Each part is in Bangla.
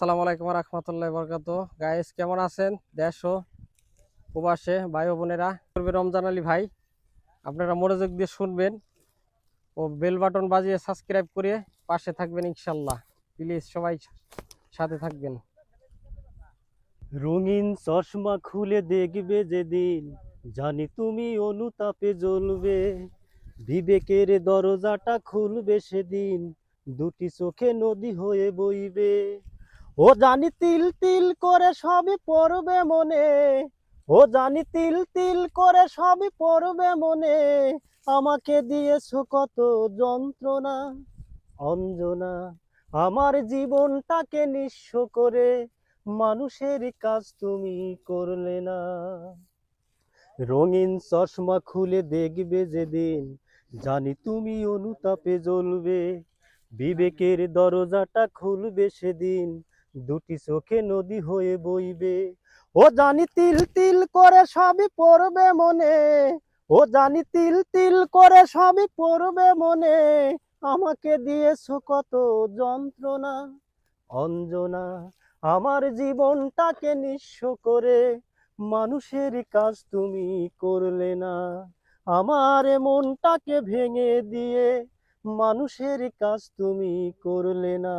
আসসালামু আলাইকুম রহমতুল্লাহ বরকাত। গাইস কেমন আছেন দেশ ও প্রবাসে ভাই ও বোনেরা? করবে রমজান আলী ভাই, আপনারা মনোযোগ দিয়ে শুনবেন ও বেল বাটন বাজিয়ে সাবস্ক্রাইব করে পাশে থাকবেন ইনশাল্লাহ। প্লিজ সবাই সাথে থাকবেন। রঙিন চশমা খুলে দেখবে যেদিন, জানি তুমি অনুতাপে জ্বলবে। বিবেকের দরজাটা খুলবে সেদিন, দুটি চোখে নদী হয়ে বইবে। ও জানি তিল তিল করে সবই পড়বে মনে, ও জানি তিল তিল করে সবই পড়বে মনে। আমাকে দিয়েছো কত যন্ত্রণা অঞ্জনা, আমার জীবনটাকে নিঃস্ব করে মানুষের কাজ তুমি করলে না। রঙিন চশমা খুলে দেখবে যেদিন, জানি তুমি অনুতাপে জ্বলবে। বিবেকের দরজাটা খুলবে সেদিন, দুটি চোখে নদী হয়ে বইবে। ও জানি তিল তিল করে সবই পড়বে মনে, ও জানি তিল তিল করে সবই পড়বে মনে। আমাকে দিয়েছো কত যন্ত্রণা অঞ্জনা, আমার জীবনটাকে নিঃস্ব করে মানুষের কাজ তুমি করলে না। আমার মনটাকে ভেঙে দিয়ে মানুষের কাজ তুমি করলে না।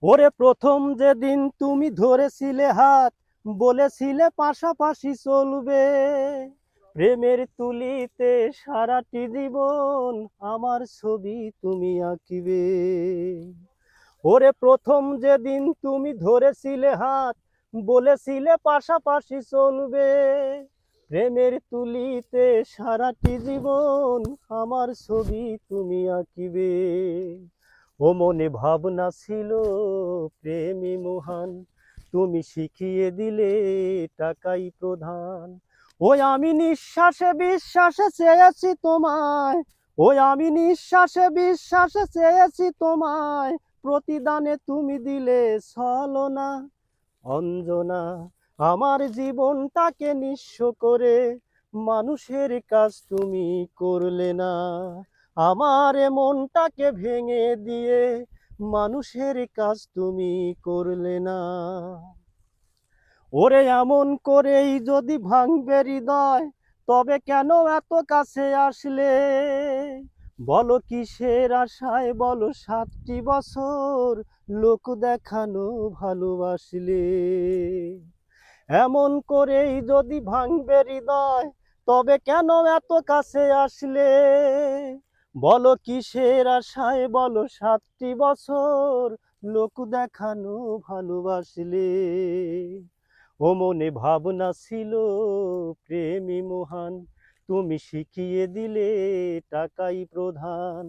ওরে প্রথম যেদিন তুমি ধরেছিলে হাত, বলেছিলে পাশাপাশি চলবে। প্রেমের তুলিতে সারাটি জীবন আমার ছবি তুমি আঁকিবে। ওরে প্রথম যেদিন তুমি ধরেছিলে হাত, বলেছিলে পাশাপাশি চলবে। প্রেমের তুলিতে সারাটি জীবন আমার ছবি তুমি আঁকিবে। ও মনে ভাবনা ছিল প্রেমী মহান, তুমি শিখিয়ে দিলে টাকাই প্রধান। ওই আমি নিঃশ্বাসে বিশ্বাসে চেয়েছি তোমায়, ওই আমি নিঃশ্বাসে বিশ্বাসে চেয়েছি তোমায়। প্রতিদানে তুমি দিলে ছলনা অঞ্জনা, আমার জীবনটাকে নিঃস্ব করে মানুষের কাজ তুমি করলে না। আমার মনটাকে ভেঙে দিয়ে মানুষের কাজ তুমি করলে না। ওরে এমন করেই যদি ভাঙবে হৃদয়, তবে কেন এত কাছে আসলে? বলো কিসের আশায়, বলো 7টি বছর লোক দেখানো ভালোবাসলে? এমন করেই যদি ভাঙবে হৃদয়, তবে কেন এত কাছে আসলে? বলো কিসের আশায়, বলো 7টি বছর লোক দেখানো ভালোবাসলে? ও মনে ভাবনা ছিল প্রেমী মহান, তুমি শিখিয়ে দিলে টাকাই প্রধান।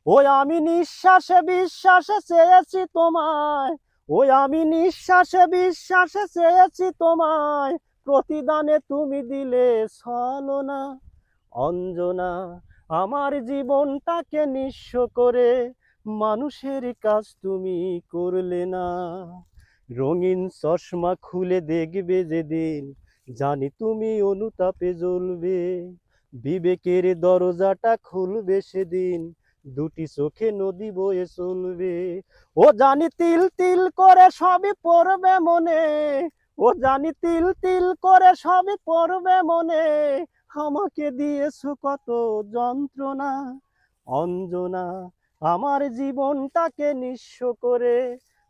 ওই আমি নিঃশ্বাসে বিশ্বাসে চেয়েছি তোমায়, ওই আমি নিঃশ্বাসে বিশ্বাসে চেয়েছি তোমায়। প্রতিদানে তুমি দিলে ছলনা অঞ্জনা, আমার জীবনটাকে নিঃস্ব করে মানুষের কাজ তুমি করলে না। রঙিন চশমা খুলে দেখবে যেদিন, জানি তুমি অনুতাপে জ্বলবে। বিবেকের দরজাটা খুলবে সেদিন, দুটি চোখে নদী বয়ে চলবে। ও জানি তিল তিল করে সবই পড়বে মনে, ও জানি তিল তিল করে সবই পড়বে মনে। আমাকে দিয়েছো কত যন্ত্রণা অঞ্জনা, আমার জীবনটাকে নিঃস্ব করে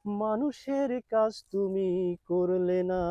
মানুষের কাজ তুমি করলে না।